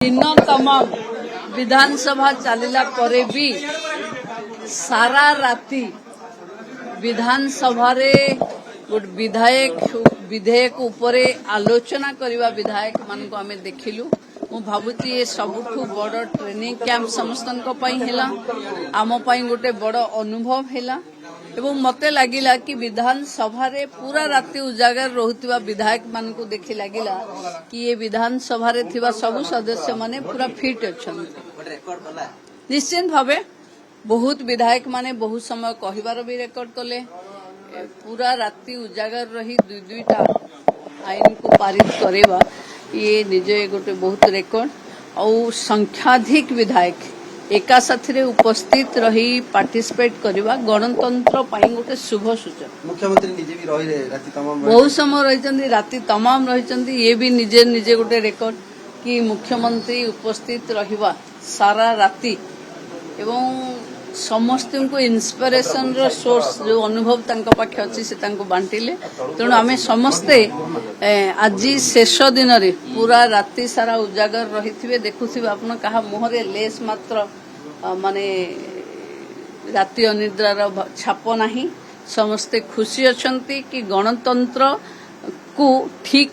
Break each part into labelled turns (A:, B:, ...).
A: दिन तमाम विधानसभा चलला परे भी सारा राति विधानसभा रे विधेयक उपरे आलोचना करवा विधायक मान को आमे देखिलु। मु भाबुची ये सबुठु बड़ ट्रेनिंग कैंप समस्त आम गोटे बड़ अनुभव है एवं मते लगिला कि विधानसभा रे पूरा राति उजागर रहुतिबा विधायक मान को देखि लगिला कि ये विधानसभा रे थिबा सबु सदस्य माने पूरा फिट अछंती। निश्चित भावे बहुत विधायक माने बहुत समय कहिबार भी रेकर्ड कले। पूरा राति उजागर रही दुईटा आईन को पारित करेबा ये निजे गोटे बहुत रेकर्ड और संख्याधिक विधायक एका साथी उपस्थित रही पार्टिसिपेट करवा गणतंत्र गोटे शुभ सूचना।
B: मुख्यमंत्री निजे भी रही राति तमाम
A: बहुत समय रही राति तमाम रही ये भी निजे निजे गोटे रेकर्ड कि मुख्यमंत्री उपस्थित रहिबा सारा राति एवं समस्त को इंस्पिरेशन रो सोर्स जो अनुभव तांको पाखे अछि से तांको बांटिले। तेणु आमे समस्ते आज शेष दिन रे पूरा राति सारा उजागर रहिथिबे देखुथिबे आपण कहा मुहरे लेस मात्र माने राति अनिद्रार छाप नाही। समस्ते खुशी अछंती कि गणतंत्र को ठीक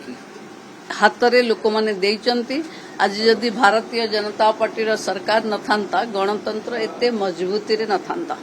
A: हातरे लोक माने देइचंती। आज जदि भारतीय जनता पार्टी सरकार न था गणतंत्र एते मजबूती रे न था।